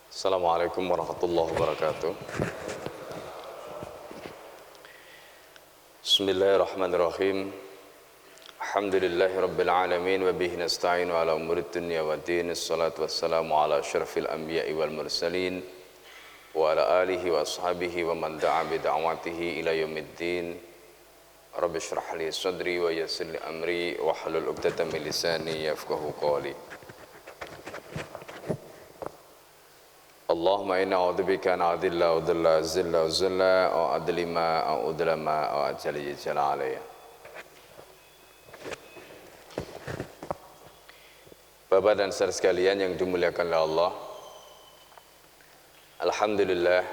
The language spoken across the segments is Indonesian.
Assalamualaikum warahmatullahi wabarakatuh. Bismillahirrahmanirrahim. Alhamdulillahi rabbil alamin wa bihi nasta'inu ala umurid dunya waddin. Assalatu wassalamu ala asyrafil anbiya'i wal mursalin wa ala alihi wa ashabihi wa man da'a bi da'watihi ila yaumiddin. Rabbi shrah li sadri wa yassir li amri wa hlul 'uqdatam min lisani yafqahu qawli. Allahumma inna a'udzubika an adilla wa dhilla zilla wa zilla wa adlima wa udlama wa ajali jala alayya. Bapak dan saudara sekalian yang dimuliakan oleh Allah, alhamdulillah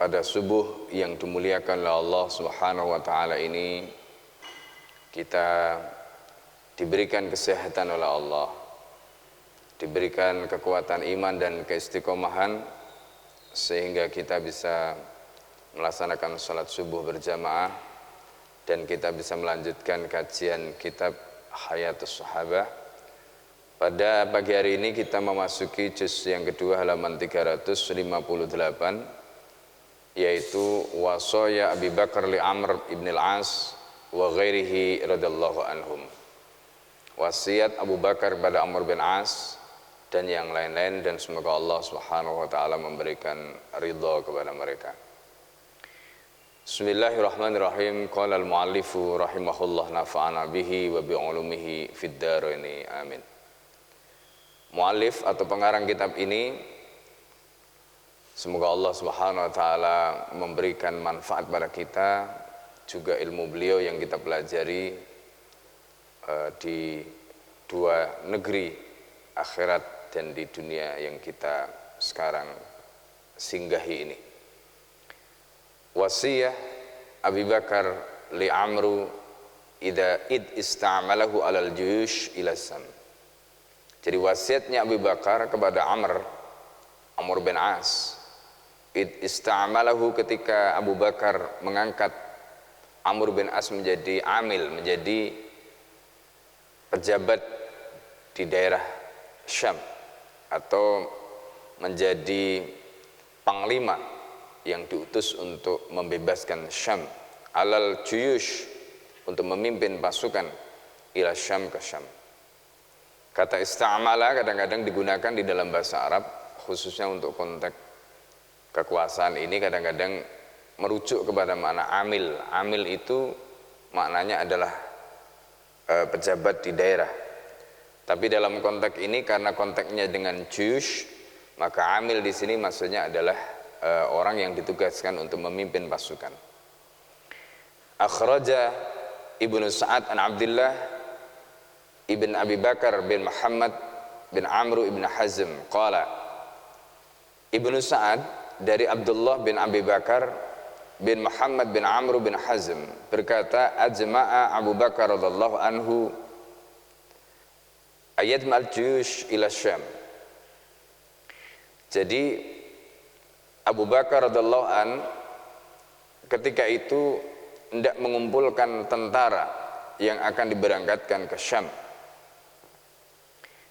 pada subuh yang dimuliakan oleh Allah Subhanahu wa taala ini kita diberikan kesehatan oleh Allah, diberikan kekuatan iman dan keistiqomahan sehingga kita bisa melaksanakan salat subuh berjamaah dan kita bisa melanjutkan kajian kitab Hayatus Sahabah. Pada pagi hari ini kita memasuki juz yang kedua halaman 358, yaitu wasaya Abi Bakar li Amr ibn al-As wa ghairihi radhiyallahu anhum. Wasiat Abu Bakar pada Amr bin As dan yang lain-lain, dan semoga Allah Subhanahu wa taala memberikan ridha kepada mereka. Bismillahirrahmanirrahim. Qala al-muallifu rahimahullah nafa'ana bihi wa bi ulumihi fid dharaini amin. Muallif atau pengarang kitab ini, semoga Allah Subhanahu wa taala memberikan manfaat pada kita, juga ilmu beliau yang kita pelajari di dua negeri, akhirat dan di dunia yang kita sekarang singgahi ini. Wasiyah Abi Bakar li Amru id ista'malahu alal juyush ila sam. Jadi wasiatnya Abu Bakar kepada Amr bin As, id ista'malahu, ketika Abu Bakar mengangkat Amr bin As menjadi amil, menjadi pejabat di daerah Syam atau menjadi panglima yang diutus untuk membebaskan Syam, alal juyush, untuk memimpin pasukan ila Syam, ke Syam. Kata ista'mala kadang-kadang digunakan di dalam bahasa Arab, khususnya untuk konteks kekuasaan ini kadang-kadang merujuk kepada makna amil. Amil itu maknanya adalah pejabat di daerah. Tapi dalam konteks ini karena konteksnya dengan juyush, maka amil di sini maksudnya adalah orang yang ditugaskan untuk memimpin pasukan. Akhraja Ibnu Sa'ad an Abdullah ibn Abi Bakar bin Muhammad bin Amr ibn Hazm qala. Ibnu Sa'ad dari Abdullah bin Abi Bakar bin Muhammad bin Amr bin Hazm berkata, ajma'a Abu Bakar radhiyallahu anhu ayadmal juyush ila Syam. Jadi Abu Bakar radhiyallahu an ketika itu hendak mengumpulkan tentara yang akan diberangkatkan ke Syam.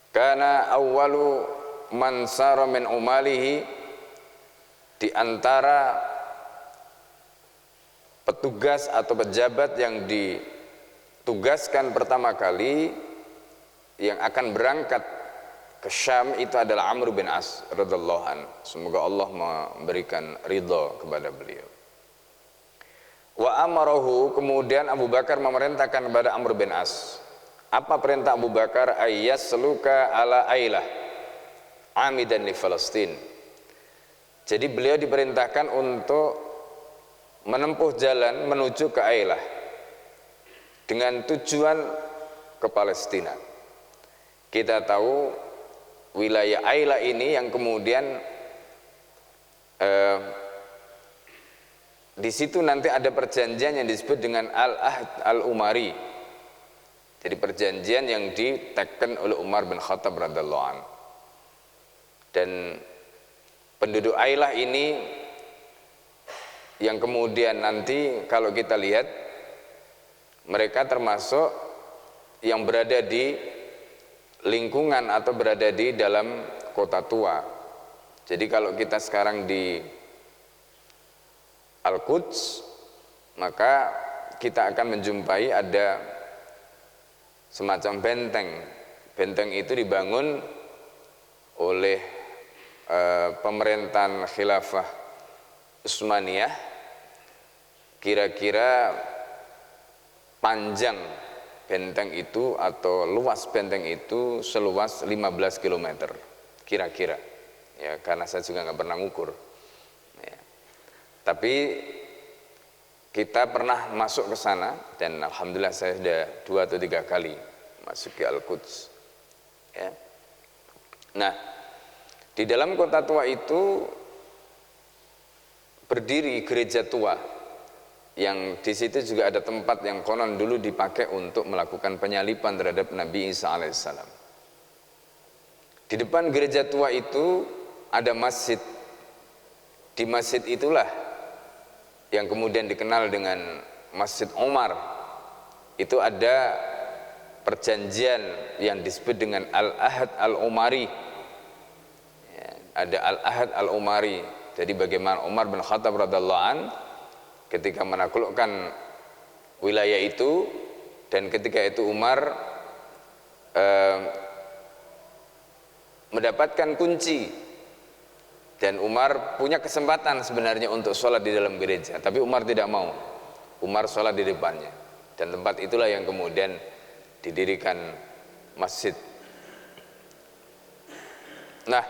Kana awwalu man sara min umalihi, di antara petugas atau pejabat yang ditugaskan pertama kali yang akan berangkat ke Syam itu adalah Amr bin As radhiyallahu an. Semoga Allah memberikan ridha kepada beliau. Wa amarahu, kemudian Abu Bakar memerintahkan kepada Amr bin As. Apa perintah Abu Bakar? Ayyasluka ala Ailah amidan li Palestin. Jadi beliau diperintahkan untuk menempuh jalan menuju ke Ailah dengan tujuan ke Palestina. Kita tahu wilayah Ailah ini yang kemudian di situ nanti ada perjanjian yang disebut dengan Al-Ahd Al-Umari. Jadi perjanjian yang diteken oleh Umar bin Khattab radhiyallahu anhu. Dan penduduk Ailah ini yang kemudian nanti kalau kita lihat mereka termasuk yang berada di lingkungan atau berada di dalam kota tua Jadi kalau kita sekarang di Al-Quds, maka kita akan menjumpai ada semacam benteng. Benteng itu dibangun oleh pemerintahan khilafah Utsmaniyah. Kira-kira panjang benteng itu atau luas benteng itu seluas 15 km kira-kira. Ya, karena saya juga nggak pernah ngukur. Ya. Tapi kita pernah masuk ke sana dan alhamdulillah saya sudah 2 atau 3 kali masuk ke Al-Quds. Ya. Nah, di dalam kota tua itu berdiri gereja tua, yang di situ juga ada tempat yang konon dulu dipakai untuk melakukan penyaliban terhadap Nabi Isa alaihissalam. Di depan gereja tua itu ada masjid. Di masjid itulah yang kemudian dikenal dengan Masjid Umar. Itu ada perjanjian yang disebut dengan Al-Ahad Al-Umari. Ya, ada Al-Ahad Al-Umari. Jadi bagaimana Umar bin Khattab radhiyallahu an ketika menaklukkan wilayah itu, dan ketika itu Umar mendapatkan kunci, dan Umar punya kesempatan sebenarnya untuk sholat di dalam gereja, tapi Umar tidak mau. Umar sholat di depannya, dan tempat itulah yang kemudian didirikan masjid. Nah,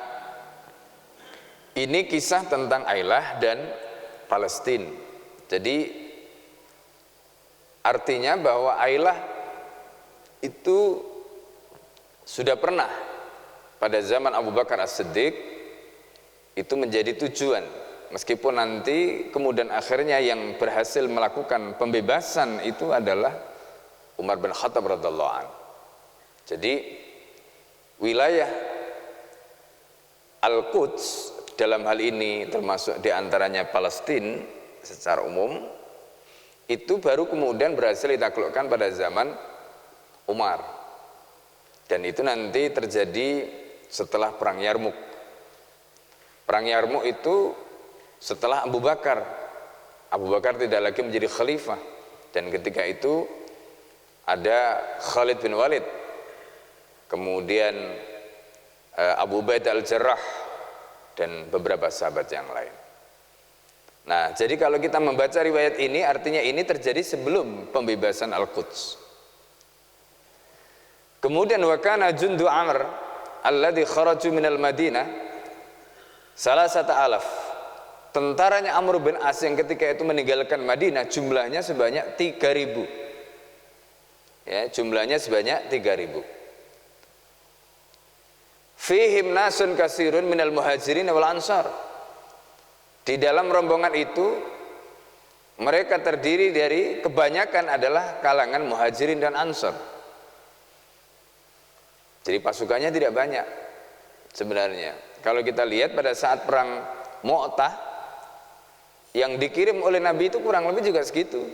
ini kisah tentang Ailah dan Palestina. Jadi artinya bahwa Ailah itu sudah pernah pada zaman Abu Bakar As-Siddiq itu menjadi tujuan, meskipun nanti kemudian akhirnya yang berhasil melakukan pembebasan itu adalah Umar bin Khattab radhiyallahu anhu. Jadi wilayah Al-Quds dalam hal ini termasuk diantaranya Palestina secara umum itu baru kemudian berhasil ditaklukkan pada zaman Umar, dan itu nanti terjadi setelah perang Yarmuk. Perang Yarmuk itu setelah Abu Bakar. Abu Bakar tidak lagi menjadi khalifah, dan ketika itu ada Khalid bin Walid, kemudian Abu Ubaidah Al-Jarrah, dan beberapa sahabat yang lain. Nah, jadi kalau kita membaca riwayat ini, artinya ini terjadi sebelum pembebasan Al-Quds. Kemudian wa kana jundu Amr alladhi kharaju minal Madinah salasata alaf. Tentaranya Amr bin As yang ketika itu meninggalkan Madinah jumlahnya sebanyak 3.000. Ya, jumlahnya sebanyak 3.000. Fihim nasun kasirun minal muhajirin wal ansar. Di dalam rombongan itu mereka terdiri dari kebanyakan adalah kalangan muhajirin dan ansar. Jadi pasukannya tidak banyak sebenarnya. Kalau kita lihat pada saat perang Mu'tah, yang dikirim oleh Nabi itu kurang lebih juga segitu.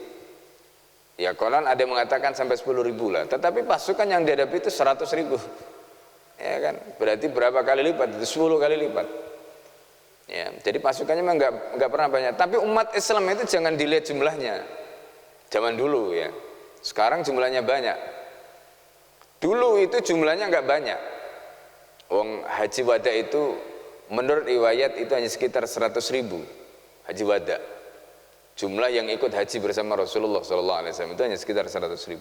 Ya, konon ada yang mengatakan sampai 10.000 lah. Tetapi pasukan yang dihadapi itu 100.000. Ya kan, berarti berapa kali lipat? Itu 10 kali lipat. Ya, jadi pasukannya memang enggak pernah banyak. Tapi umat Islam itu jangan dilihat jumlahnya. Zaman dulu ya. Sekarang jumlahnya banyak. Dulu itu jumlahnya enggak banyak. Wong Haji Wada itu menurut riwayat itu hanya sekitar 100.000 Haji Wada. Jumlah yang ikut haji bersama Rasulullah SAW itu hanya sekitar 100.000.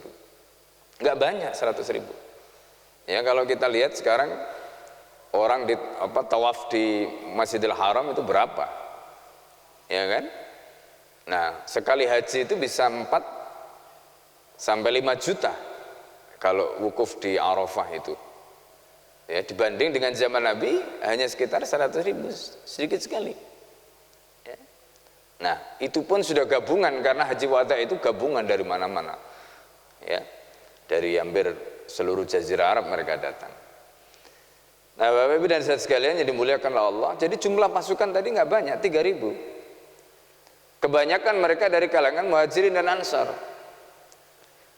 Enggak banyak 100.000. Ya, kalau kita lihat sekarang orang tawaf di Masjidil Haram itu berapa? Ya kan? Nah, sekali haji itu bisa 4 sampai 5 juta kalau wukuf di Arafah itu. Ya, dibanding dengan zaman Nabi hanya sekitar 100.000, sedikit sekali. Ya. Nah, itu pun sudah gabungan, karena Haji Wada itu gabungan dari mana-mana. Ya. Dari hampir seluruh jazirah Arab mereka datang. Nah, Bapak Ibu dan saudara sekalian yang dimuliakan oleh Allah, jadi jumlah pasukan tadi nggak banyak, 3.000. Kebanyakan mereka dari kalangan muhajirin dan ansar.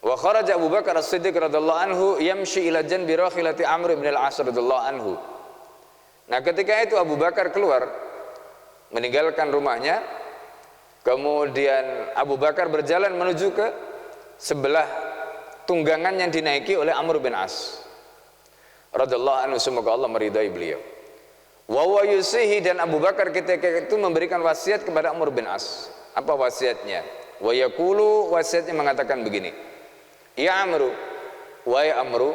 Wa kharaja Abu Bakar As-Siddiq radhiyallahu anhu yamshi ila janbi rakhilati Amr bin Al-As radhiyallahu anhu. Nah, ketika itu Abu Bakar keluar meninggalkan rumahnya, kemudian Abu Bakar berjalan menuju ke sebelah tunggangan yang dinaiki oleh Amr bin As radhiyallahu anhu, semoga Allah meridai beliau. Wa yusihi, dan Abu Bakar ketika itu memberikan wasiat kepada Amr bin As. Apa wasiatnya? Wa yaqulu, wasiatnya mengatakan begini, ya Amru, wa ya Amru,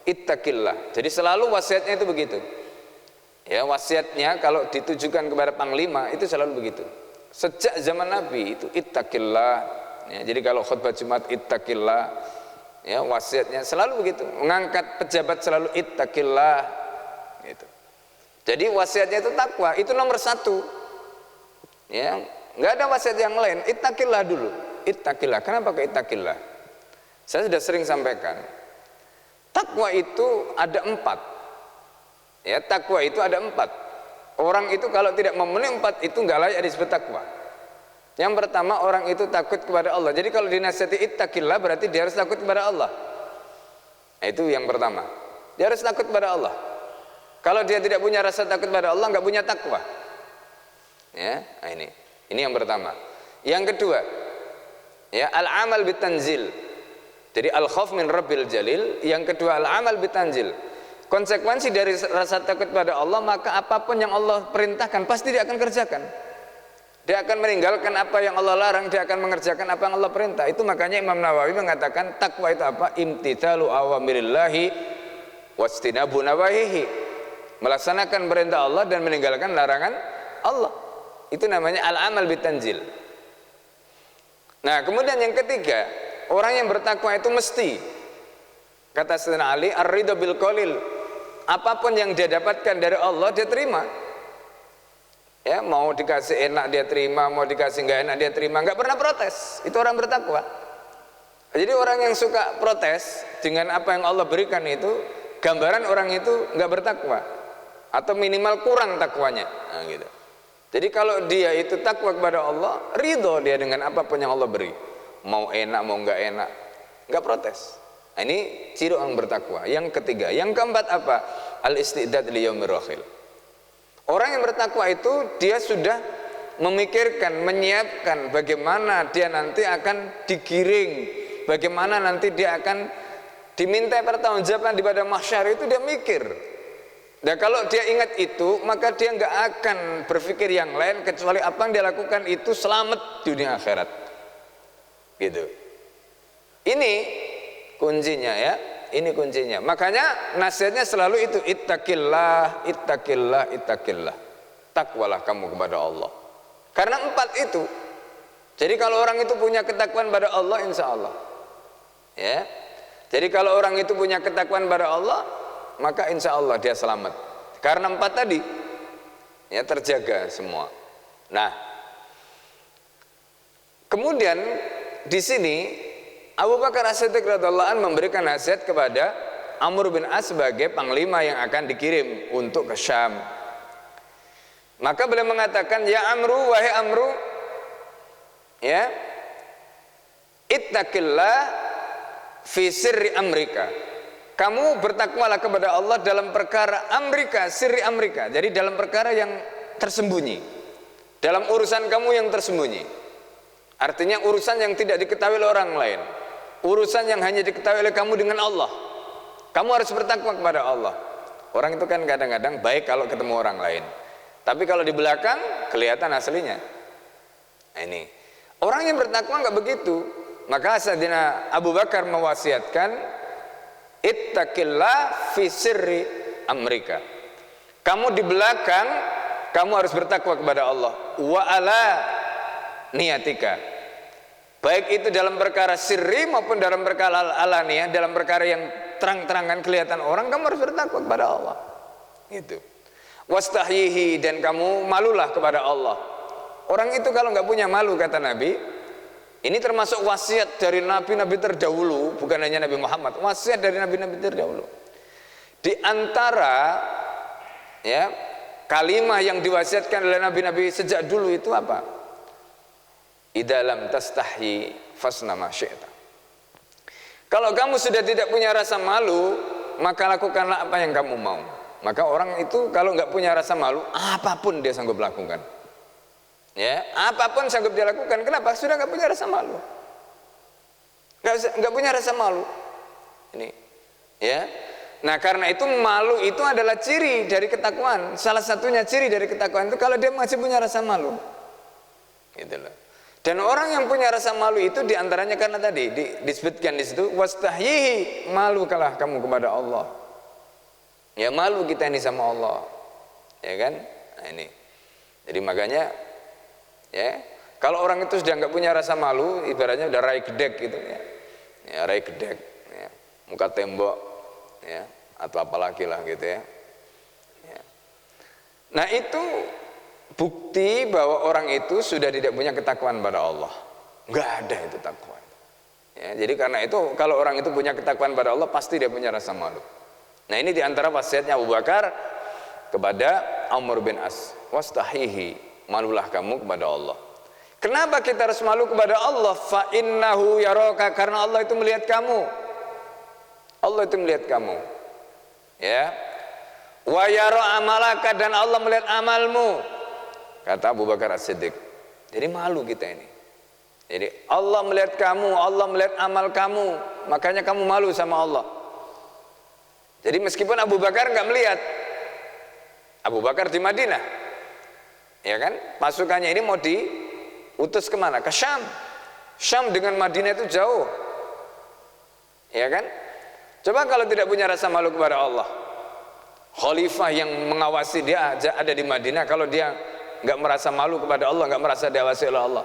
ittaqillah. Jadi selalu wasiatnya itu begitu. Ya, wasiatnya kalau ditujukan kepada panglima itu selalu begitu. Sejak zaman Nabi itu ittaqillah. Ya, jadi kalau khutbah Jumat ittaqillah, ya wasiatnya selalu begitu. Mengangkat pejabat selalu ittaqillah. Gitu. Jadi wasiatnya itu takwa, itu nomor satu. Ya, nggak ada wasiat yang lain. Ittaqillah dulu. Ittaqillah. Kenapa ke ittaqillah? Saya sudah sering sampaikan. Takwa itu ada 4. Ya, takwa itu ada 4. Orang itu kalau tidak memenuhi 4 itu nggak layak disebut takwa. Yang pertama, orang itu takut kepada Allah. Jadi kalau dinasihati ittaqillah berarti dia harus takut kepada Allah. Nah, itu yang pertama. Dia harus takut kepada Allah. Kalau dia tidak punya rasa takut kepada Allah, nggak punya takwa. Ya, nah ini yang pertama. Yang kedua, ya al-amal bitanzil. Jadi al-khauf min rabbil jalil. Yang kedua al-amal bitanzil. Konsekuensi dari rasa takut pada Allah, maka apapun yang Allah perintahkan pasti dia akan kerjakan. Dia akan meninggalkan apa yang Allah larang, dia akan mengerjakan apa yang Allah perintah. Itu makanya Imam Nawawi mengatakan takwa itu apa? Imtithalu awamirillahi wastinabu nawahihi. Melaksanakan perintah Allah dan meninggalkan larangan Allah. Itu namanya al-amal bitanzil. Nah, kemudian yang ketiga, orang yang bertakwa itu mesti, kata Sayyidina Ali, ar-ridha bil qalil. Apapun yang dia dapatkan dari Allah dia terima. Ya, mau dikasih enak dia terima, mau dikasih nggak enak dia terima, nggak pernah protes. Itu orang bertakwa. Jadi orang yang suka protes dengan apa yang Allah berikan itu, gambaran orang itu nggak bertakwa atau minimal kurang takwanya. Nah, gitu. Jadi kalau dia itu takwa kepada Allah, ridho dia dengan apapun yang Allah beri. Mau enak mau nggak enak, nggak protes. Nah, ini ciri orang bertakwa. Yang ketiga, yang keempat apa? Al-istidad liyaumir rahil. Orang yang bertakwa itu dia sudah memikirkan, menyiapkan bagaimana dia nanti akan digiring, bagaimana nanti dia akan diminta pertanggungjawaban di padang mahsyar, itu dia mikir. Dan kalau dia ingat itu, maka dia nggak akan berpikir yang lain kecuali apa yang dia lakukan itu selamat dunia akhirat. Gitu. Ini kuncinya ya. Ini kuncinya. Makanya nasihatnya selalu itu, ittaqillah, ittaqillah, ittaqillah. Takwalah kamu kepada Allah. Karena 4 itu. Jadi kalau orang itu punya ketakwaan pada Allah, insya Allah. Ya. Jadi kalau orang itu punya ketakwaan pada Allah, maka insya Allah dia selamat. Karena 4 tadi, ya terjaga semua. Nah, kemudian di sini Abu Bakar As-Siddiq radhiyallahu anhu memberikan nasihat kepada Amr bin As sebagai panglima yang akan dikirim untuk ke Syam. Maka beliau mengatakan, ya Amru, wahai Amru, ya, ittaqillah fi sirri amrika. Kamu bertakwalah kepada Allah dalam perkara amrika, sirri amrika. Jadi dalam perkara yang tersembunyi, dalam urusan kamu yang tersembunyi. Artinya urusan yang tidak diketahui oleh orang lain, urusan yang hanya diketahui oleh kamu dengan Allah. Kamu harus bertakwa kepada Allah. Orang itu kan kadang-kadang baik kalau ketemu orang lain, tapi kalau di belakang kelihatan aslinya. Nah, ini orang yang bertakwa nggak begitu. Maka Sayyidina Abu Bakar mewasiatkan, ittaqillah fi sirri amrika. Kamu di belakang kamu harus bertakwa kepada Allah. Wa ala niyatika. Baik itu dalam perkara sirri maupun dalam perkara alaniyah, dalam perkara yang terang-terangan kelihatan orang, kamu harus bertakwa kepada Allah. Itu. Wastahyihi, dan kamu malulah kepada Allah. Orang itu kalau nggak punya malu, kata Nabi, ini termasuk wasiat dari nabi-nabi terdahulu, bukan hanya Nabi Muhammad, wasiat dari nabi-nabi terdahulu. Di antara ya kalimat yang diwasiatkan oleh nabi-nabi sejak dulu itu apa? Idza lam tastahyi fasna ma syi'ta. Kalau kamu sudah tidak punya rasa malu, maka lakukanlah apa yang kamu mau. Maka orang itu kalau nggak punya rasa malu, apapun dia sanggup lakukan. Ya, apapun sanggup dia lakukan. Kenapa? Sudah nggak punya rasa malu. Nggak punya rasa malu. Ini, ya. Nah, karena itu malu itu adalah ciri dari ketakwaan. Salah satunya ciri dari ketakwaan itu kalau dia masih punya rasa malu. Gitu loh. Dan orang yang punya rasa malu itu diantaranya karena tadi disebutkan di situ wastahyihi, malukanlah kamu kepada Allah. Ya, malu kita ini sama Allah. Ya kan? Nah, ini. Jadi makanya ya, kalau orang itu sudah nggak punya rasa malu, ibaratnya udah rai gedek gitu ya. Ya, rai gedek, ya. Muka tembok, ya, atau apalagi lah gitu ya. Ya. Nah, itu bukti bahwa orang itu sudah tidak punya ketakwaan pada Allah. Nggak ada itu takwa. Ya, jadi karena itu kalau orang itu punya ketakwaan pada Allah, pasti dia punya rasa malu. Nah, ini diantara wasiatnya Abu Bakar kepada Amr bin As, wastahihi, malulah kamu kepada Allah. Kenapa kita harus malu kepada Allah? Fa innahu yaraka, karena Allah itu melihat kamu. Allah itu melihat kamu. Ya. Wa yara amalaka, dan Allah melihat amalmu. Kata Abu Bakar As-Siddiq. Jadi malu kita ini. Jadi Allah melihat kamu, Allah melihat amal kamu, makanya kamu malu sama Allah. Jadi meskipun Abu Bakar nggak melihat, Abu Bakar di Madinah, ya kan, pasukannya ini mau diutus kemana? Ke Syam. Syam dengan Madinah itu jauh, ya kan? Coba kalau tidak punya rasa malu kepada Allah, khalifah yang mengawasi dia ada di Madinah, kalau dia nggak merasa malu kepada Allah, nggak merasa diawasi oleh Allah,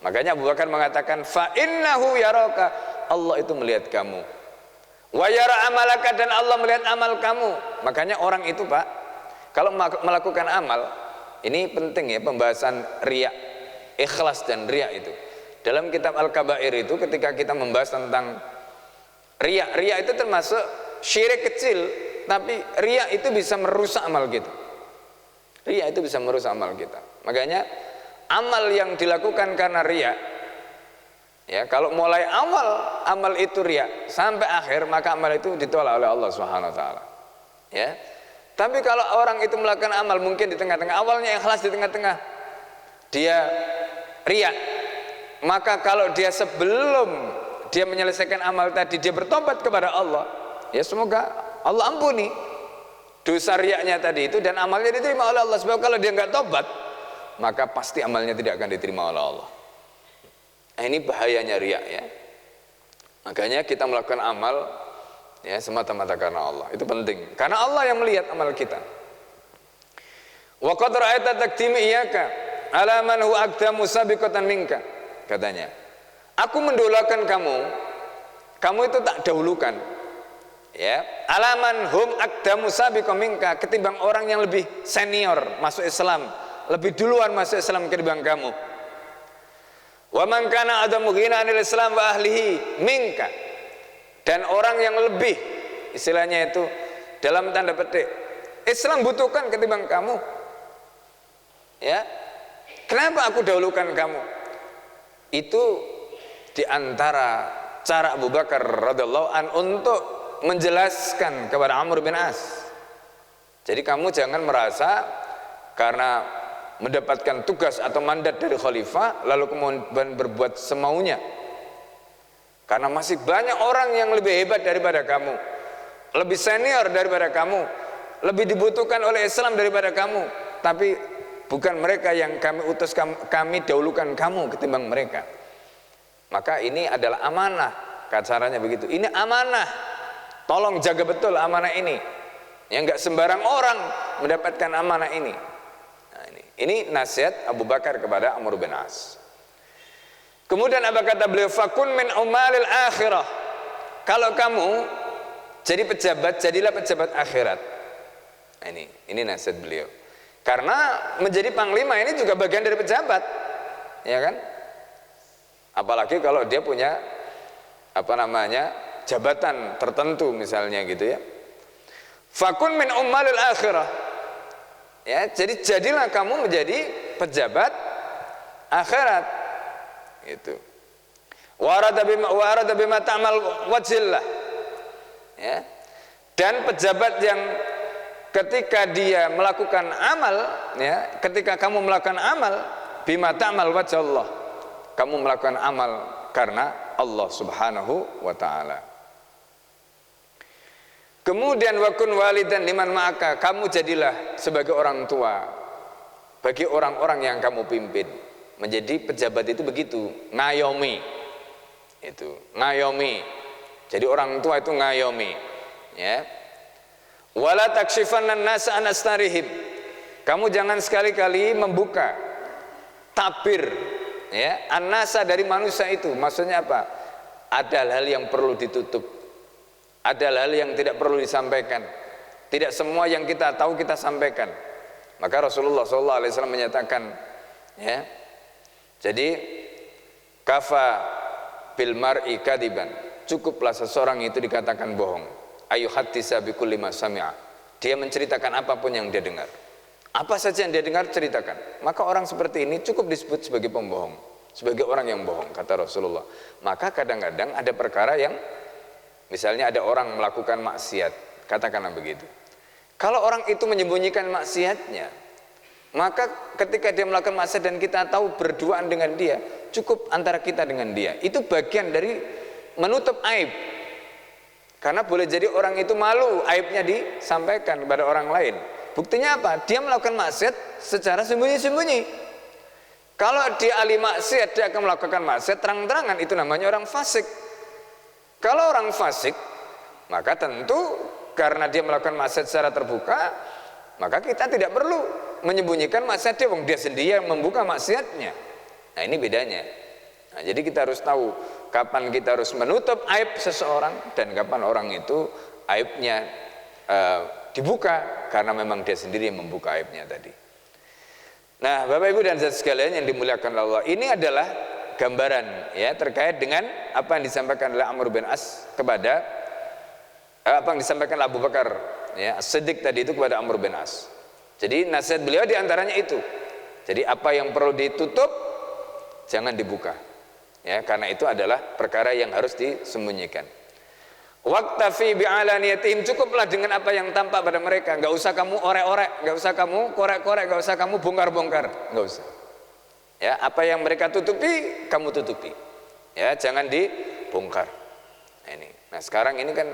makanya Abu Bakar mengatakan fa innahu yaraka, Allah itu melihat kamu. Wa yara amalaka, dan Allah melihat amal kamu. Makanya orang itu, Pak, kalau melakukan amal, ini penting ya pembahasan riya, ikhlas dan riya itu. Dalam kitab Al-Kabair itu ketika kita membahas tentang riya, riya itu termasuk syirik kecil, tapi riya itu bisa merusak amal kita. Riya itu bisa merusak amal kita. Makanya amal yang dilakukan karena riya, ya, kalau mulai awal amal itu riya sampai akhir, maka amal itu ditolak oleh Allah Subhanahu wa taala. Ya. Tapi kalau orang itu melakukan amal mungkin di tengah-tengah, awalnya ikhlas, di tengah-tengah dia riya, maka kalau dia sebelum dia menyelesaikan amal tadi dia bertobat kepada Allah, ya semoga Allah ampuni dosa riyanya tadi itu dan amalnya diterima oleh Allah. Sebab kalau dia nggak tobat, maka pasti amalnya tidak akan diterima oleh Allah. Nah, ini bahayanya riya ya. Makanya kita melakukan amal ya semata-mata karena Allah. Itu penting. Karena Allah yang melihat amal kita. Wa qad ra'aita taqdimi iyyaka ala man huwa aqdamu sabiqatan minka. Katanya, aku mendahulukan kamu, kamu itu tak dahulukan. Ya, alaman hum aqdamu sabiqatan minka, ketimbang orang yang lebih senior masuk Islam, lebih duluan masuk Islam ketimbang kamu. Wa man kana adamu ghina anil Islam wa ahlihi minka, dan orang yang lebih, istilahnya itu dalam tanda petik, Islam butuhkan ketimbang kamu. Ya, kenapa aku dahulukan kamu? Itu diantara cara Abu Bakar radhiyallahu an untuk menjelaskan kepada Amr bin As. Jadi kamu jangan merasa karena mendapatkan tugas atau mandat dari khalifah lalu kemudian berbuat semaunya. Karena masih banyak orang yang lebih hebat daripada kamu, lebih senior daripada kamu, lebih dibutuhkan oleh Islam daripada kamu. Tapi bukan mereka yang kami utus, kami dahulukan kamu ketimbang mereka. Maka ini adalah amanah, caranya begitu. Ini amanah. Tolong jaga betul amanah ini. Yang enggak sembarang orang mendapatkan amanah ini. Nah, ini nasihat Abu Bakar kepada Amr bin As. Kemudian apa kata beliau? Fakun min umalil akhirah. Kalau kamu jadi pejabat, jadilah pejabat akhirat. Nah, ini nasihat beliau. Karena menjadi panglima ini juga bagian dari pejabat, ya kan? Apalagi kalau dia punya jabatan tertentu misalnya gitu ya. Fakun min umalil akhirah. Ya, jadi jadilah kamu menjadi pejabat akhirat. Itu. Warada bima ta'mal wajhillah. Ya. Dan pejabat yang ketika dia melakukan amal, ya, ketika kamu melakukan amal, bima ta'mal wajh Allah, kamu melakukan amal karena Allah Subhanahu wa ta'ala. Kemudian wakun walidan liman ma'aka, kamu jadilah sebagai orang tua bagi orang-orang yang kamu pimpin. Menjadi pejabat itu begitu, ngayomi. Itu, ngayomi. Jadi orang tua itu ngayomi, ya. Wala takshifanna an-nasa an astarihim. Kamu jangan sekali-kali membuka tabir, ya, an-nasa dari manusia itu. Maksudnya apa? Ada hal yang perlu ditutup. Ada hal yang tidak perlu disampaikan. Tidak semua yang kita tahu kita sampaikan. Maka Rasulullah SAW menyatakan, ya, jadi kafa bil mar'i kadiban, cukuplah seseorang itu dikatakan bohong. Ayu haddisa bi kulli ma sami'a, dia menceritakan apapun yang dia dengar. Apa saja yang dia dengar ceritakan. Maka orang seperti ini cukup disebut sebagai pembohong, sebagai orang yang bohong, kata Rasulullah. Maka kadang-kadang ada perkara yang, misalnya ada orang melakukan maksiat, katakanlah begitu. Kalau orang itu menyembunyikan maksiatnya, maka ketika dia melakukan maksiat dan kita tahu berduaan dengan dia, cukup antara kita dengan dia. Itu bagian dari menutup aib. Karena boleh jadi orang itu malu aibnya disampaikan kepada orang lain. Buktinya apa? Dia melakukan maksiat secara sembunyi-sembunyi. Kalau dia ahli maksiat, dia akan melakukan maksiat terang-terangan, itu namanya orang fasik. Kalau orang fasik, maka tentu karena dia melakukan maksiat secara terbuka, maka kita tidak perlu menyembunyikan maksiat dia, dia sendiri yang membuka maksiatnya. Nah, ini bedanya. Nah, jadi kita harus tahu kapan kita harus menutup aib seseorang dan kapan orang itu aibnya dibuka karena memang dia sendiri yang membuka aibnya tadi. Nah, Bapak Ibu dan saudara sekalian yang dimuliakan Allah, ini adalah gambaran, ya, terkait dengan apa yang disampaikan oleh Amr bin As kepada apa yang disampaikan Abu Bakar, ya, As-Siddiq tadi itu kepada Amr bin As. Jadi nasihat beliau diantaranya itu. Jadi apa yang perlu ditutup jangan dibuka, ya, karena itu adalah perkara yang harus disembunyikan. Waqtafi bi'alaniyatihim, cukuplah dengan apa yang tampak pada mereka. Enggak usah kamu orek-orek, enggak usah kamu korek-korek, enggak usah kamu bongkar-bongkar, enggak usah. Ya, apa yang mereka tutupi kamu tutupi. Ya, jangan dibongkar. Nah, ini. Nah, sekarang ini kan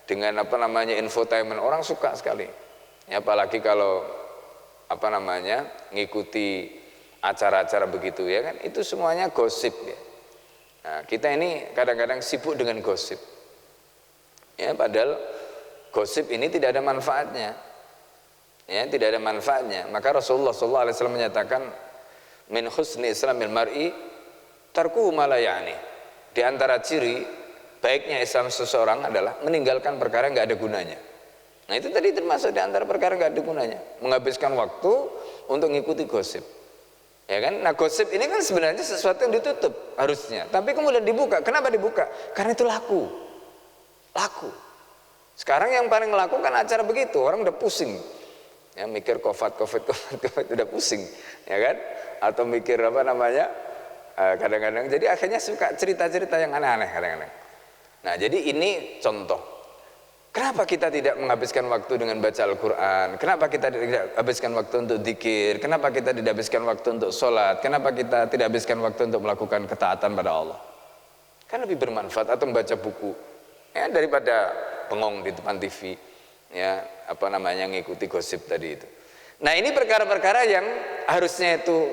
dengan apa namanya infotainment, orang suka sekali. Ya, apalagi kalau apa namanya ngikuti acara-acara begitu, ya kan, itu semuanya gosip, ya. Nah, kita ini kadang-kadang sibuk dengan gosip, ya, padahal gosip ini tidak ada manfaatnya, ya, tidak ada manfaatnya. Maka Rasulullah SAW menyatakan, min husni islamil mar'i tarkuhu ma la ya'ni. Di antara ciri baiknya Islam seseorang adalah meninggalkan perkara yang nggak ada gunanya. Nah, itu tadi termasuk di antara perkara nggak ada gunanya, menghabiskan waktu untuk ngikuti gosip, ya kan? Nah, gosip ini kan sebenarnya sesuatu yang ditutup harusnya, tapi kemudian dibuka. Kenapa dibuka? Karena itu laku. Sekarang yang paling laku kan acara begitu, orang udah pusing, ya, mikir COVID udah pusing, ya kan? Atau mikir apa namanya, kadang-kadang jadi akhirnya suka cerita-cerita yang aneh-aneh kadang-kadang. Nah, jadi ini contoh. Kenapa kita tidak menghabiskan waktu dengan baca Al-Quran? Kenapa kita tidak habiskan waktu untuk zikir? Kenapa kita tidak habiskan waktu untuk sholat? Kenapa kita tidak habiskan waktu untuk melakukan ketaatan pada Allah? Kan lebih bermanfaat, atau membaca buku, ya, daripada bengong di depan TV, ya, apa namanya ngikuti gosip tadi itu. Nah, ini perkara-perkara yang harusnya itu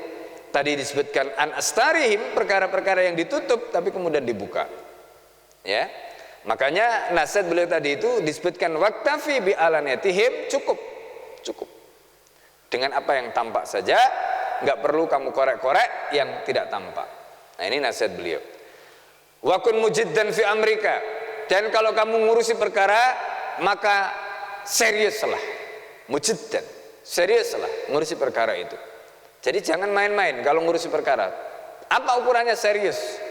tadi disebutkan an astarihim, perkara-perkara yang ditutup tapi kemudian dibuka. Ya, makanya nasihat beliau tadi itu disebutkan waqtafi bi alaniyatihim, cukup dengan apa yang tampak saja, nggak perlu kamu korek-korek yang tidak tampak. Nah, ini nasihat beliau. Wa kun mujiddan fi amrika, dan kalau kamu ngurusi perkara maka seriuslah, mujiddan, seriuslah ngurusi perkara itu. Jadi jangan main-main kalau ngurusi perkara. Apa ukurannya serius?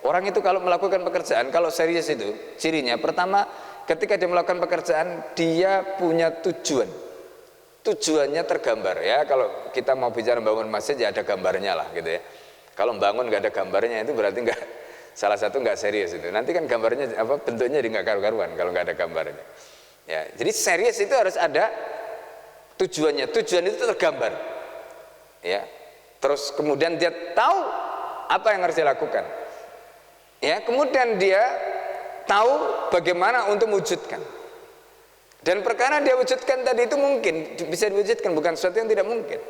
Orang itu kalau melakukan pekerjaan, kalau serius itu cirinya pertama, ketika dia melakukan pekerjaan dia punya tujuan. Tujuannya tergambar, ya. Kalau kita mau bicara bangun masjid ya ada gambarnya lah gitu, ya. Kalau bangun nggak ada gambarnya itu berarti nggak, salah satu nggak serius itu. Nanti kan gambarnya apa bentuknya jadi nggak karu-karuan kalau nggak ada gambarnya. Ya, jadi serius itu harus ada tujuannya. Tujuan itu tergambar. Ya. Terus kemudian dia tahu apa yang harus dilakukan. Ya, kemudian dia tahu bagaimana untuk mewujudkan. Dan perkara dia wujudkan tadi itu mungkin bisa diwujudkan, bukan sesuatu yang tidak mungkin.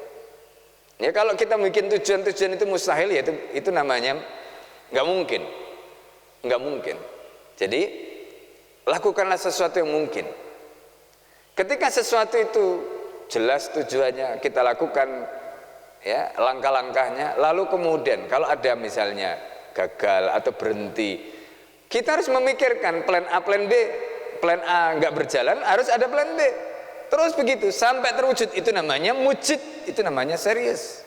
Ya, kalau kita bikin tujuan-tujuan itu mustahil, ya itu namanya nggak mungkin. Nggak mungkin. Jadi lakukanlah sesuatu yang mungkin. Ketika sesuatu itu jelas tujuannya, kita lakukan ya langkah-langkahnya, lalu kemudian kalau ada misalnya gagal atau berhenti, kita harus memikirkan plan A, plan B. Plan A nggak berjalan, harus ada plan B. Terus begitu sampai terwujud, itu namanya mujid, itu namanya serius.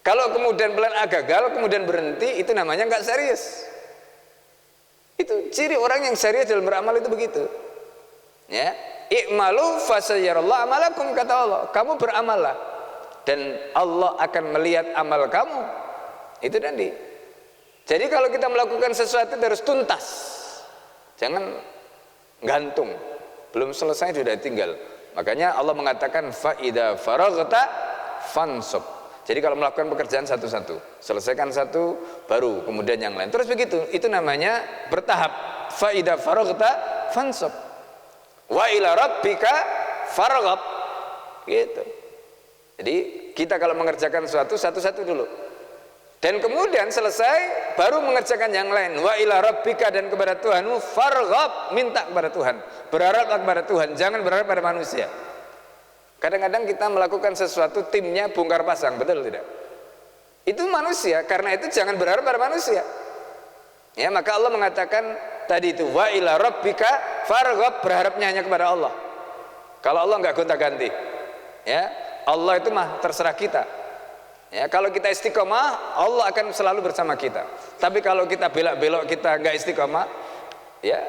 Kalau kemudian plan A gagal, kemudian berhenti, itu namanya nggak serius. Itu ciri orang yang serius dalam beramal itu begitu. Ya, i'malu fasayarallahu amalakum, kata Allah. Kamu beramallah dan Allah akan melihat amal kamu. Itu tadi. Jadi kalau kita melakukan sesuatu harus tuntas. Jangan gantung. Belum selesai sudah tinggal. Makanya Allah mengatakan fa idza faraghta fansub. Jadi kalau melakukan pekerjaan satu-satu, selesaikan satu baru kemudian yang lain. Terus begitu. Itu namanya bertahap. Fa idza faraghta fansub. Wa ila rabbika farghab. Gitu. Jadi kita kalau mengerjakan sesuatu satu-satu dulu. Dan kemudian selesai baru mengerjakan yang lain. Wa ila rabbika, dan kepada Tuhanmu farghab, minta kepada Tuhan. Berharaplah kepada Tuhan, jangan berharap pada manusia. Kadang-kadang kita melakukan sesuatu timnya bongkar pasang, betul tidak? Itu manusia, karena itu jangan berharap pada manusia. Ya, maka Allah mengatakan tadi itu wa ila rabbika farghab, berharapnya hanya kepada Allah. Kalau Allah enggak gonta-ganti. Ya, Allah itu mah terserah kita. Ya, kalau kita istiqomah, Allah akan selalu bersama kita. Tapi kalau kita belok-belok, kita enggak istiqomah, ya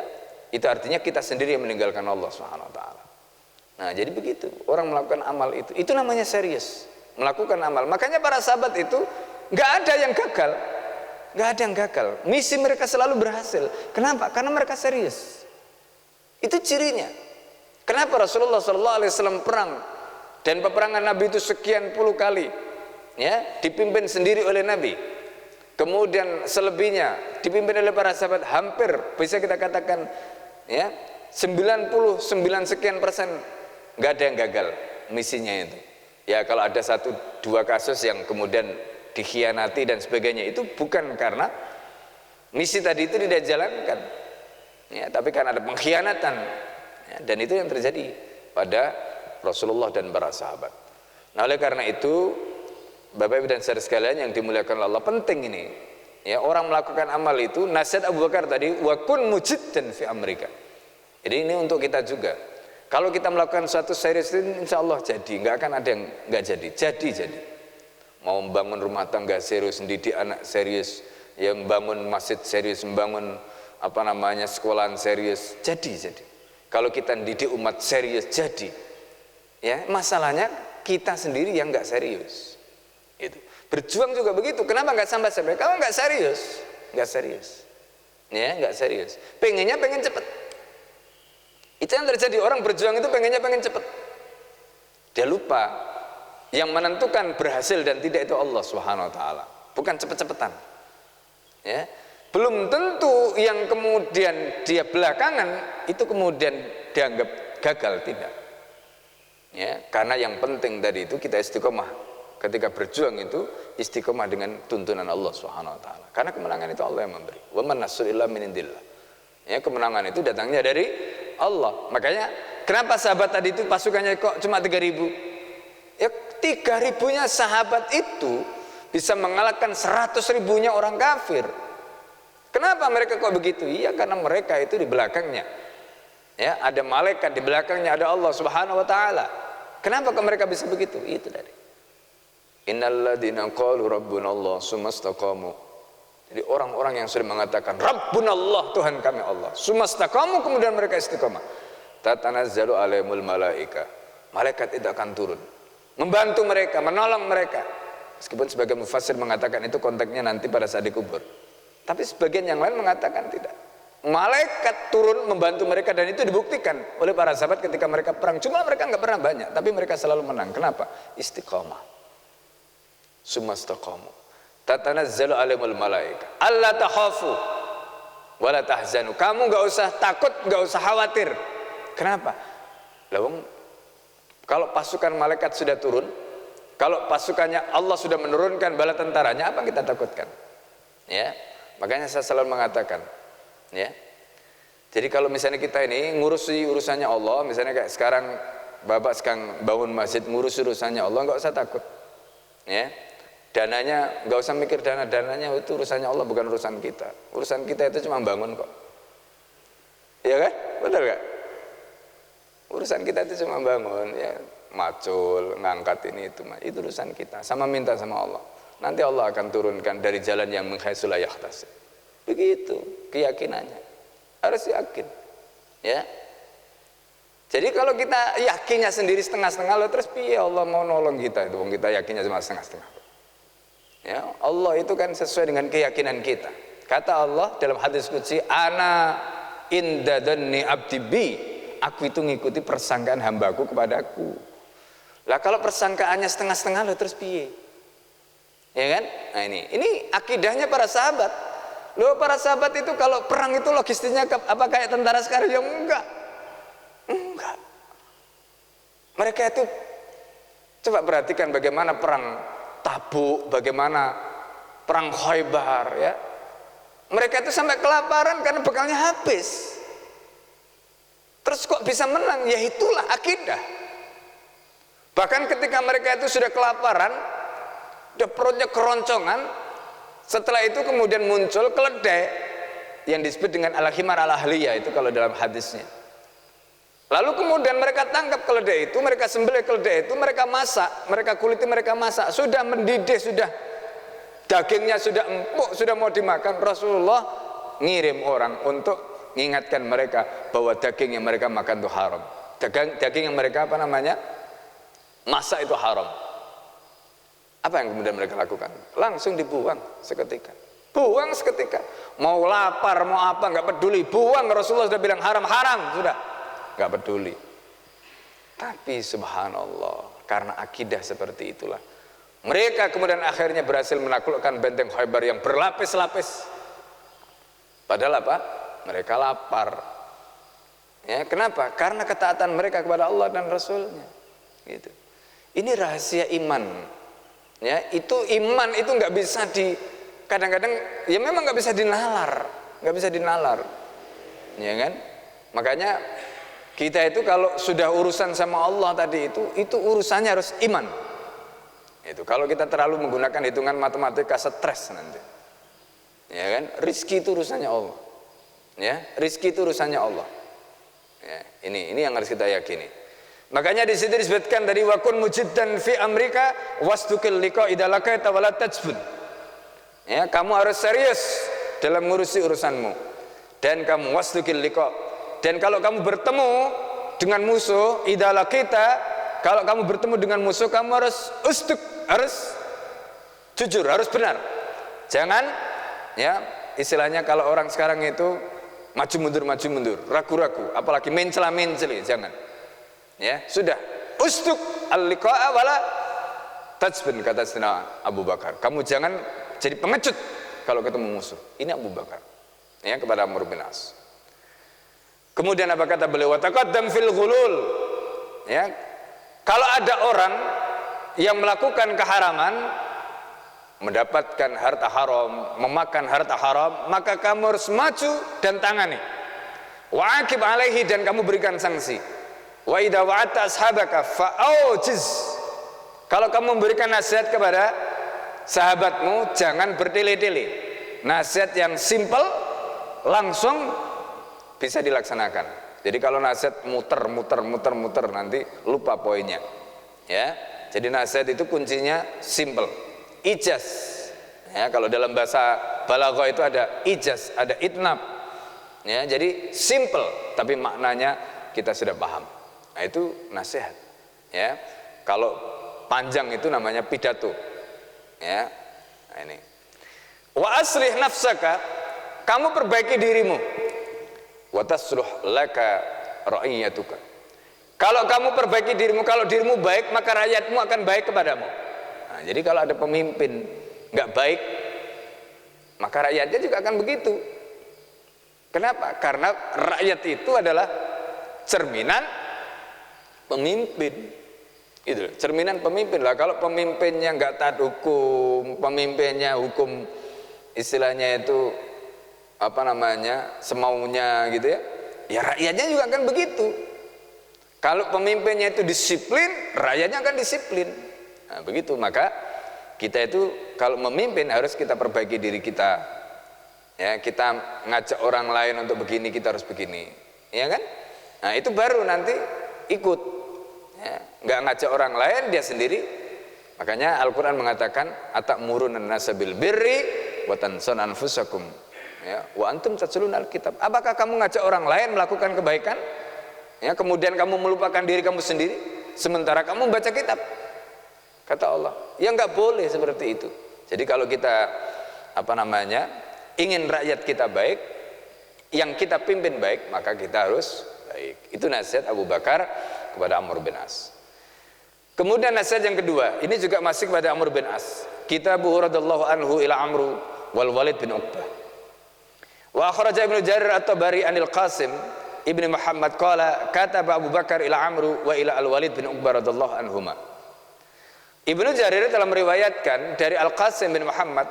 itu artinya kita sendiri yang meninggalkan Allah Subhanahu wa taala. Nah, jadi begitu. Orang melakukan amal itu namanya serius. Melakukan amal. Makanya para sahabat itu enggak ada yang gagal. Enggak ada yang gagal. Misi mereka selalu berhasil. Kenapa? Karena mereka serius. Itu cirinya. Kenapa Rasulullah SAW perang, dan peperangan Nabi itu sekian puluh kali, ya, dipimpin sendiri oleh Nabi. Kemudian selebihnya dipimpin oleh para sahabat, hampir bisa kita katakan ya 99 sekian persen nggak ada yang gagal misinya itu. Ya, kalau ada 1-2 kasus yang kemudian dikhianati dan sebagainya, itu bukan karena misi tadi itu tidak dijalankan, ya, tapi karena ada pengkhianatan, ya, dan itu yang terjadi pada Rasulullah dan para sahabat. Nah, oleh karena itu Bapak Ibu dan saudara sekalian yang dimuliakan Allah, penting ini ya, orang melakukan amal itu. Nasihat Abu Bakar tadi, wa kun mujiddan fi amrika. Jadi ini untuk kita juga. Kalau kita melakukan suatu serius, insya Allah jadi, nggak akan ada yang nggak jadi. Jadi mau membangun rumah tangga serius, mendidik anak serius, ya, membangun masjid serius, membangun sekolahan serius, jadi. Kalau kita mendidik umat serius, jadi. Ya, masalahnya kita sendiri yang nggak serius. Itu berjuang juga begitu. Kenapa nggak sampai? Kalau nggak serius, ya, nggak serius. Pengen cepet. Itu yang terjadi, orang berjuang itu pengen cepet. Dia lupa yang menentukan berhasil dan tidak itu Allah Subhanahu wa taala, bukan cepet-cepetan. Ya, belum tentu yang kemudian dia belakangan itu kemudian dianggap gagal, tidak. Ya, karena yang penting tadi itu kita istiqomah. Ketika berjuang itu istiqomah dengan tuntunan Allah Subhanahu wa taala. Karena kemenangan itu Allah yang memberi. Wa man nasru illa min indillah. Ya, kemenangan itu datangnya dari Allah. Makanya kenapa sahabat tadi itu pasukannya kok cuma 3.000? Ya, 3.000-nya sahabat itu bisa mengalahkan 100.000-nya orang kafir. Kenapa mereka kok begitu? Iya, karena mereka itu di belakangnya, ya, ada malaikat, di belakangnya ada Allah Subhanahu wa taala. Kenapa kok mereka bisa begitu? Itu tadi. Innalladzina qalu rabbunallah tsumastaqamu. Jadi orang-orang yang sudah mengatakan Rabbunallah, Tuhan kami Allah, tsumastaqamu, kemudian mereka istiqamah, tatanazzalu alaihimul malaika. Malaikat itu akan turun membantu mereka, menolong mereka. Meskipun sebagian mufassir mengatakan itu konteksnya nanti pada saat dikubur. Tapi sebagian yang lain mengatakan tidak. malaikat turun membantu mereka, dan itu dibuktikan oleh para sahabat ketika mereka perang. Cuma mereka nggak pernah banyak, tapi mereka selalu menang. Kenapa? Istiqamah. Sumastaqamu tatanazzalu alaihimul malaika alla takhafu wala tahzanu. Kamu nggak usah takut, nggak usah khawatir. Kenapa? Lawang kalau pasukan malaikat sudah turun, kalau pasukannya Allah sudah menurunkan bala tentaranya, apa kita takutkan? Ya, makanya saya selalu mengatakan, ya. Jadi kalau misalnya kita ini ngurusi urusannya Allah, misalnya kayak sekarang Bapak sekarang bangun masjid, ngurus urusannya Allah, nggak usah takut. Ya. Dananya nggak usah mikir dananya itu urusannya Allah, bukan urusan kita. Urusan kita itu cuma bangun kok. Iya kan? Betul nggak? Urusan kita itu cuma bangun, ya, macul, ngangkat ini itu urusan kita. Sama minta sama Allah. Nanti Allah akan turunkan dari jalan yang menghaitsu la yahtasib. Begitu keyakinannya. Harus yakin. Ya. Jadi kalau kita yakinnya sendiri setengah-setengah, terus piye Allah mau nolong kita itu? Wong kita yakinnya cuma setengah-setengah. Ya, Allah itu kan sesuai dengan keyakinan kita. Kata Allah dalam hadis qudsi, ana inda dhanni abdi bi, aku itu ngikuti persangkaan hambaku kepadaku. Lah kalau persangkaannya setengah-setengah, terus piye? Ya kan? Nah ini akidahnya para sahabat. Loh, para sahabat itu kalau perang itu logistiknya apa kayak tentara sekarang? Ya enggak. Mereka itu, coba perhatikan bagaimana perang Tabuk, bagaimana perang Khaybar, ya. Mereka itu sampai kelaparan karena bekalnya habis. Terus kok bisa menang? Ya itulah akidah. Bahkan ketika mereka itu sudah kelaparan, udah perutnya keroncongan, setelah itu kemudian muncul keledai yang disebut dengan al-himar al-ahliyah, itu kalau dalam hadisnya. Lalu kemudian mereka tangkap keledai itu, mereka sembelih keledai itu, mereka masak, mereka kuliti, mereka masak, sudah mendidih, sudah dagingnya sudah empuk, sudah mau dimakan. Rasulullah ngirim orang untuk mengingatkan mereka bahwa daging yang mereka makan itu haram. Daging yang mereka masak itu haram. Apa yang kemudian mereka lakukan? Langsung dibuang seketika. Buang seketika. Mau lapar, mau apa, nggak peduli, buang. Rasulullah sudah bilang haram, sudah. Gak peduli. Tapi subhanallah, karena akidah seperti itulah, mereka kemudian akhirnya berhasil menaklukkan benteng Khaybar yang berlapis-lapis. Padahal apa? Mereka lapar. Ya, kenapa? Karena ketaatan mereka kepada Allah dan Rasulnya. Gitu. Ini rahasia iman. Ya, itu iman itu nggak bisa kadang-kadang ya memang nggak bisa dinalar, nggak bisa dinalar. Ya kan? Makanya kita itu kalau sudah urusan sama Allah tadi itu urusannya harus iman. Itu kalau kita terlalu menggunakan hitungan matematika, stres nanti. Ya kan? Rizki itu urusannya Allah. Ya, rizki itu urusannya Allah. Ya, ini yang harus kita yakini. Makanya di situ disebutkan dari wakun mujiddan fi amrika wastukil liqa idalaka tawala tajbun. Ya, kamu harus serius dalam ngurusi urusanmu. Dan kamu wastukil liqa. Dan kalau kamu bertemu dengan musuh, idalah kita, kalau kamu bertemu dengan musuh, kamu harus ustuk, harus jujur, harus benar. Jangan, ya, istilahnya kalau orang sekarang itu maju mundur, ragu-ragu, apalagi mencela-menceli, jangan. Ya, sudah. Ustuk al-liqa'a wala tajbun, kata Sayyidina Abu Bakar. Kamu jangan jadi pengecut kalau ketemu musuh. Ini Abu Bakar. Ya, kepada Amr bin As. Kemudian apa kata beliau? Wataqaddam fil ghulul. Ya. Kalau ada orang yang melakukan keharaman, mendapatkan harta haram, memakan harta haram, maka kamu harus maju dan tangani. Wa'aqib alaihi, dan kamu berikan sanksi. Wa idza wa'ata ashabaka fa'aujiz. Kalau kamu memberikan nasihat kepada sahabatmu, jangan bertele-tele. Nasihat yang simple, langsung bisa dilaksanakan. Jadi kalau nasihat muter nanti lupa poinnya. Ya. Jadi nasihat itu kuncinya simple. Ijaz. Ya, kalau dalam bahasa balaghah itu ada ijaz, ada itnab. Ya, jadi simple tapi maknanya kita sudah paham. Nah, itu nasihat. Ya. Kalau panjang itu namanya pidato. Ya. Nah, ini. Wa aslih nafsaka, kamu perbaiki dirimu. wa tasluh laka ra'iyatuka. Kalau kamu perbaiki dirimu, kalau dirimu baik, maka rakyatmu akan baik kepadamu. Nah, jadi kalau ada pemimpin nggak baik, maka rakyatnya juga akan begitu. Kenapa? Karena rakyat itu adalah cerminan pemimpin. Gitu, cerminan pemimpin lah. Kalau pemimpinnya nggak taat hukum, pemimpinnya hukum istilahnya itu apa namanya, semaunya gitu ya, ya rakyatnya juga akan begitu. Kalau pemimpinnya itu disiplin, rakyatnya akan disiplin. Nah, begitu. Maka kita itu kalau memimpin harus kita perbaiki diri kita. Ya, kita ngajak orang lain untuk begini, kita harus begini. Ya kan? Nah, itu baru nanti ikut. Ya, nggak ngajak orang lain, dia sendiri. Makanya Al-Qur'an mengatakan atamuruna an-nasa bil birri wa tansawna anfusakum. Ya, wa antum tatluna al-kitab. Apakah kamu ngajak orang lain melakukan kebaikan? Ya, kemudian kamu melupakan diri kamu sendiri sementara kamu baca kitab. Kata Allah, ya nggak boleh seperti itu. Jadi kalau kita apa namanya, ingin rakyat kita baik, yang kita pimpin baik, maka kita harus baik. Itu nasihat Abu Bakar kepada Amr bin As. Kemudian nasihat yang kedua, ini juga masih kepada Amr bin As. Kitabuhu radhiyallahu anhu ila Amru wal Walid bin Uqbah. Wa akhraja Ibnu Jarir at-Tabari anil Qasim Ibnu Muhammad qala kataba Abu Bakar ila Amru wa ila Al-Walid bin Uqbah radhiyallahu anhuma. Ibnu Jarir telah meriwayatkan dari Al-Qasim bin Muhammad,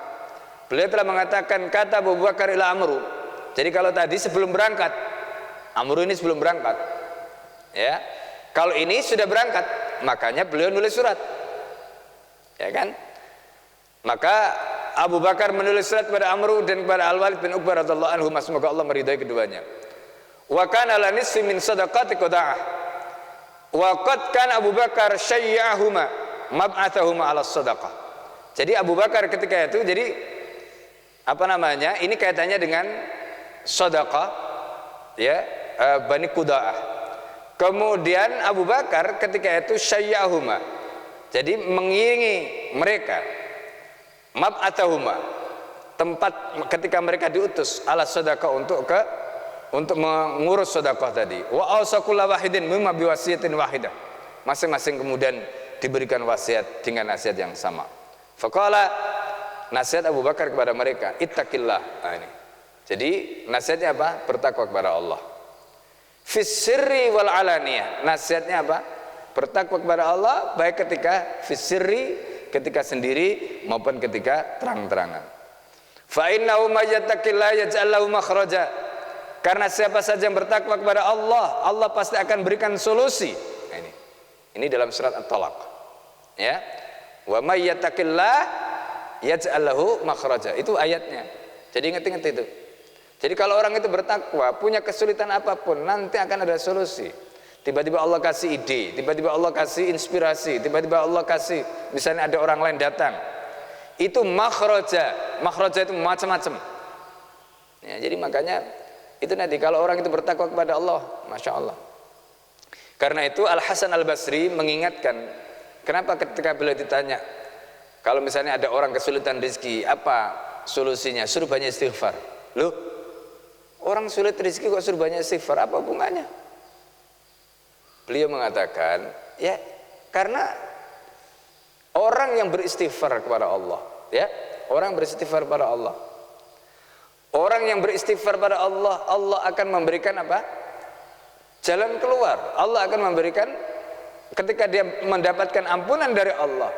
beliau telah mengatakan kata Abu Bakar ila Amru. Jadi kalau tadi sebelum berangkat, Amru ini sebelum berangkat. Ya. Kalau ini sudah berangkat, makanya beliau nulis surat. Ya kan? Maka Abu Bakar menulis surat kepada Amru dan kepada Al-Walid bin Uqbah radhiyallahu anhu, semoga Allah meridai keduanya. Wa kana la nisfi min sadaqati qada'ah. Wa qad kana Abu Bakar syayya'ahuma mab'athahuma 'ala sadaqah. Jadi Abu Bakar ketika itu, jadi apa namanya? Ini kaitannya dengan sedekah ya, Bani Quda'ah. Kemudian Abu Bakar ketika itu syayya'ahuma. Jadi mengiringi mereka mab'athahuma, tempat ketika mereka diutus ala sedekah untuk mengurus sedekah tadi. Wa awsakullu wahidin mimma biwasiyatin wahidah. Masing-masing kemudian diberikan wasiat dengan nasihat yang sama. Faqala, nasihat Abu Bakar kepada mereka, ittaqillah. Nah, ini. Jadi nasihatnya apa? Bertakwa kepada Allah. Fis sirri wal alaniyah. Nasihatnya apa? Bertakwa kepada Allah baik ketika fis sirri, ketika sendiri maupun ketika terang-terangan. Fa innahu may yattaqillah yaj'al lahu makhraja. Karena siapa saja yang bertakwa kepada Allah, Allah pasti akan berikan solusi. Nah, ini dalam surat At-Talaq. Ya. Wa may yattaqillah yaj'al lahu makhraja. Itu ayatnya. Jadi ingat-ingat itu. Jadi kalau orang itu bertakwa, punya kesulitan apapun, nanti akan ada solusi. Tiba-tiba Allah kasih ide, tiba-tiba Allah kasih inspirasi, tiba-tiba Allah kasih, misalnya ada orang lain datang. Itu makhraja. Makhraja itu macam-macam. Ya, jadi makanya itu nanti kalau orang itu bertakwa kepada Allah, Masya Allah. Karena itu Al-Hasan Al-Basri mengingatkan, kenapa ketika beliau ditanya, kalau misalnya ada orang kesulitan rezeki, apa solusinya? Suruh banyak istighfar. Loh, orang sulit rezeki kok suruh banyak istighfar, apa hubungannya? Beliau mengatakan, ya karena orang yang beristighfar kepada Allah, ya, orang beristighfar kepada Allah. Orang yang beristighfar pada Allah, Allah akan memberikan apa? Jalan keluar. Allah akan memberikan ketika dia mendapatkan ampunan dari Allah.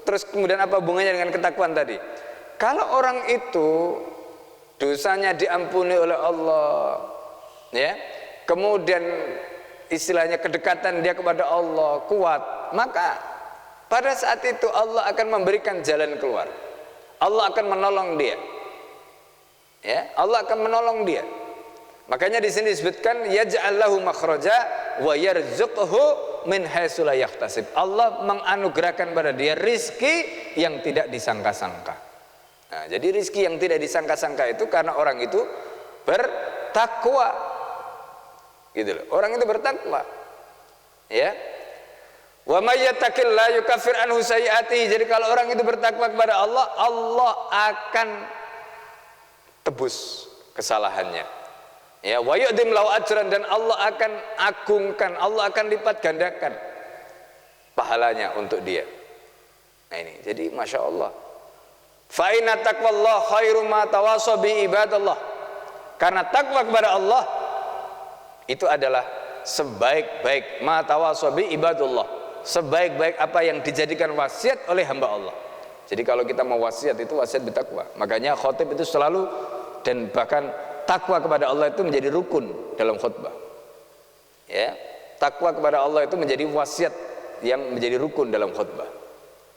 Terus kemudian apa hubungannya dengan ketakwaan tadi? Kalau orang itu dosanya diampuni oleh Allah, ya, kemudian istilahnya kedekatan dia kepada Allah kuat, maka pada saat itu Allah akan memberikan jalan keluar. Allah akan menolong dia. Ya, Allah akan menolong dia. Makanya di sini disebutkan yaj'al lahu makhraja wa yarzuqhu min haitsu la yahtasib. Allah menganugerahkan pada dia rizki yang tidak disangka-sangka. Nah, jadi rizki yang tidak disangka-sangka itu karena orang itu bertakwa. Gitu loh. Orang itu bertakwa. Ya. Wa may yattaqillaha yukaffir anhu sayyi'atihi. Jadi kalau orang itu bertakwa kepada Allah, Allah akan tebus kesalahannya. Ya, wa yu'dim lahu ajran, dan Allah akan agungkan, Allah akan lipat gandakan pahalanya untuk dia. Nah ini, jadi Masya Allah. Fa inna taqwallah khairu ma tawasaw bi ibadallah. Karena takwa kepada Allah itu adalah sebaik-baik ma tawasaw bi ibadallah, sebaik-baik apa yang dijadikan wasiat oleh hamba Allah. Jadi kalau kita mau wasiat itu wasiat bertakwa. Makanya khotib itu selalu, dan bahkan takwa kepada Allah itu menjadi rukun dalam khutbah. Ya, takwa kepada Allah itu menjadi wasiat yang menjadi rukun dalam khutbah.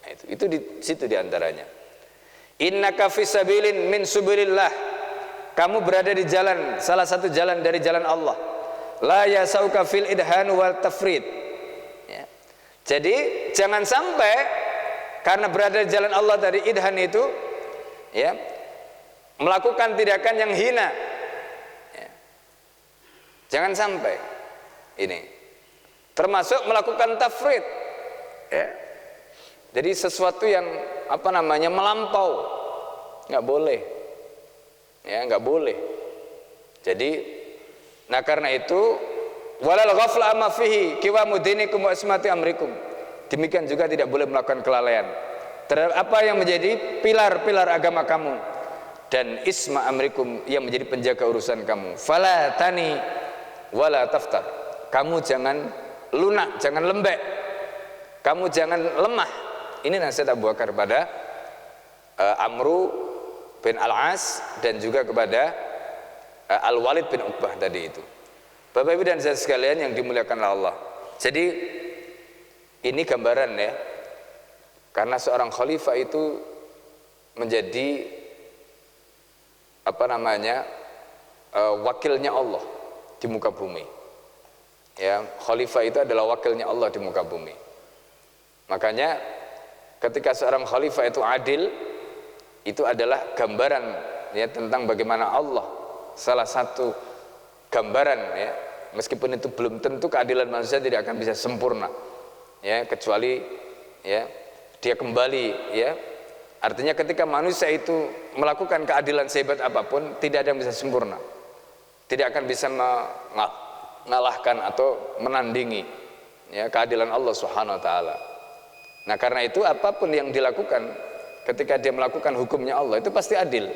Nah, itu di situ diantaranya. Innaka fi sabilin min subilillah. Kamu berada di jalan, salah satu jalan dari jalan Allah. La yasauka fil idhan wal tafrid. Ya. Jadi jangan sampai karena berada di jalan Allah dari idhan itu, ya, melakukan tindakan yang hina. Ya. Jangan sampai ini, termasuk melakukan tafrid. Ya. Jadi sesuatu yang melampau, nggak boleh. Ya, nggak boleh. Jadi, nah karena itu, walal ghafla amma fihi qiwamu dinikum wa ismati amrikum. Demikian juga tidak boleh melakukan kelalaian terhadap apa yang menjadi pilar-pilar agama kamu dan isma amrikum, yang menjadi penjaga urusan kamu. Fala tani wala taftar. Kamu jangan lunak, jangan lembek. Kamu jangan lemah. Ini nasihat Abu Bakar pada Amru bin Al-As dan juga kepada Al-Walid bin Uqbah tadi itu. Bapak Ibu dan saudara sekalian yang dimuliakan Allah. Jadi ini gambaran ya, karena seorang khalifah itu menjadi wakilnya Allah di muka bumi. Ya, khalifah itu adalah wakilnya Allah di muka bumi. Makanya ketika seorang khalifah itu adil, itu adalah gambaran ya tentang bagaimana Allah. Salah satu gambaran ya, meskipun itu belum tentu keadilan manusia tidak akan bisa sempurna ya, kecuali ya dia kembali ya. Artinya ketika manusia itu melakukan keadilan sehebat apapun, tidak ada yang bisa sempurna, tidak akan bisa mengalahkan atau menandingi ya keadilan Allah Subhanahu wa taala. Nah karena itu apapun yang dilakukan ketika dia melakukan hukumnya Allah itu pasti adil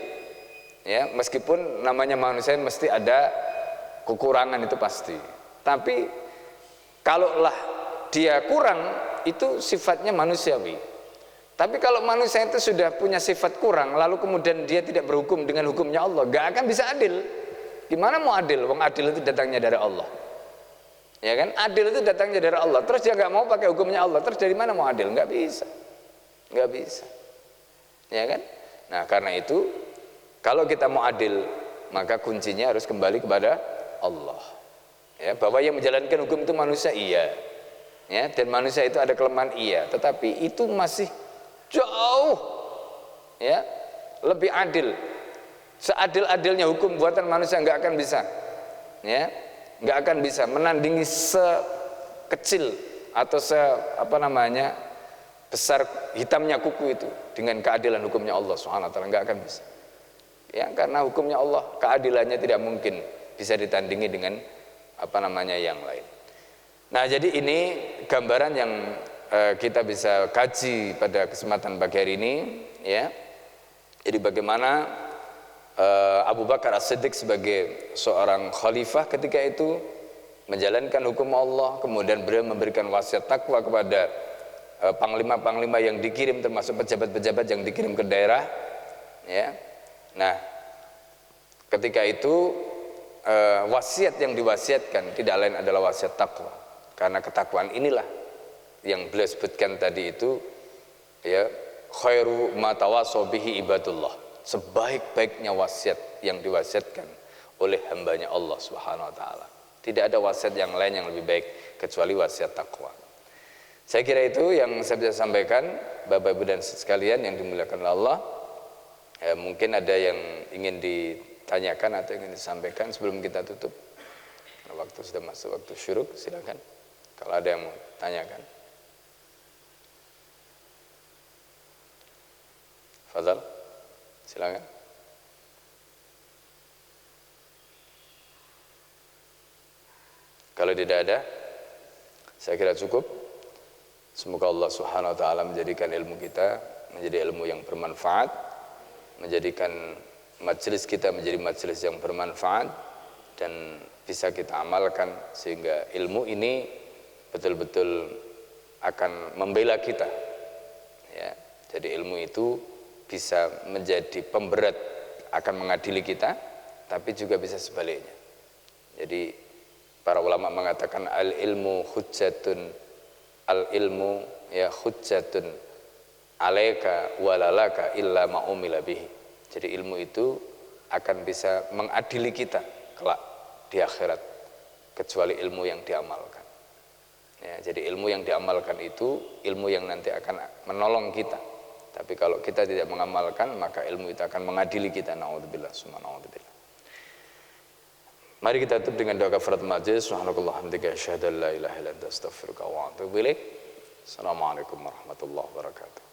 ya, meskipun namanya manusia mesti ada kekurangan, itu pasti. Tapi kalaulah dia kurang, itu sifatnya manusiawi. Tapi kalau manusia itu sudah punya sifat kurang, lalu kemudian dia tidak berhukum dengan hukumnya Allah, gak akan bisa adil. Gimana mau adil? Wong adil itu datangnya dari Allah, ya kan? Adil itu datangnya dari Allah, terus dia gak mau pakai hukumnya Allah, terus dari mana mau adil? Gak bisa, gak bisa. Ya kan? Nah karena itu kalau kita mau adil, maka kuncinya harus kembali kepada Allah. Ya, bahwa yang menjalankan hukum itu manusia, iya. Ya, dan manusia itu ada kelemahan, iya. Tetapi itu masih jauh, ya, lebih adil. Seadil-adilnya hukum buatan manusia nggak akan bisa, ya, nggak akan bisa menandingi sekecil atau besar hitamnya kuku itu dengan keadilan hukumnya Allah Subhanahu wa taala, nggak akan bisa. Ya, karena hukumnya Allah, keadilannya tidak mungkin bisa ditandingi dengan yang lain. Nah, jadi ini gambaran yang kita bisa kaji pada kesempatan pagi hari ini, ya. Jadi bagaimana Abu Bakar As-Siddiq sebagai seorang khalifah ketika itu menjalankan hukum Allah, kemudian beliau memberikan wasiat takwa kepada panglima-panglima yang dikirim, termasuk pejabat-pejabat yang dikirim ke daerah ya. Nah ketika itu wasiat yang diwasiatkan tidak lain adalah wasiat takwa, karena ketakwaan inilah yang beliau sebutkan tadi itu ya, khairu ma tawasaw bihi ibadullah, sebaik-baiknya wasiat yang diwasiatkan oleh hambanya Allah Subhanahu wa taala. Tidak ada wasiat yang lain yang lebih baik kecuali wasiat takwa. Saya kira itu yang saya bisa sampaikan, Bapak Ibu dan sekalian yang dimuliakan Allah. Mungkin ada yang ingin ditanyakan atau ingin disampaikan sebelum kita tutup. Waktu sudah masuk waktu syuruk, silakan. Kalau ada yang mau tanyakan. Fadhal, silakan. Kalau tidak ada, saya kira cukup. Semoga Allah Subhanahu wa taala menjadikan ilmu kita menjadi ilmu yang bermanfaat, menjadikan majelis kita menjadi majelis yang bermanfaat dan bisa kita amalkan sehingga ilmu ini betul-betul akan membela kita. Ya, jadi ilmu itu bisa menjadi pemberat, akan mengadili kita, tapi juga bisa sebaliknya. Jadi para ulama mengatakan al-ilmu hujjatun, al-ilmu ya hujjatun alaika walalaka illa ma'umila bihi. Jadi ilmu itu akan bisa mengadili kita kelak di akhirat, kecuali ilmu yang diamalkan. Ya, jadi ilmu yang diamalkan itu ilmu yang nanti akan menolong kita. Tapi kalau kita tidak mengamalkan, maka ilmu itu akan mengadili kita. Na'udzubillah, summa na'udzubillah. Mari kita tutup dengan doa kafaratul majlis. Subhanallah hamdika asyhadu an la ilaha illa anta astaghfiruka wa atubu ilaik. Assalamualaikum warahmatullahi wabarakatuh.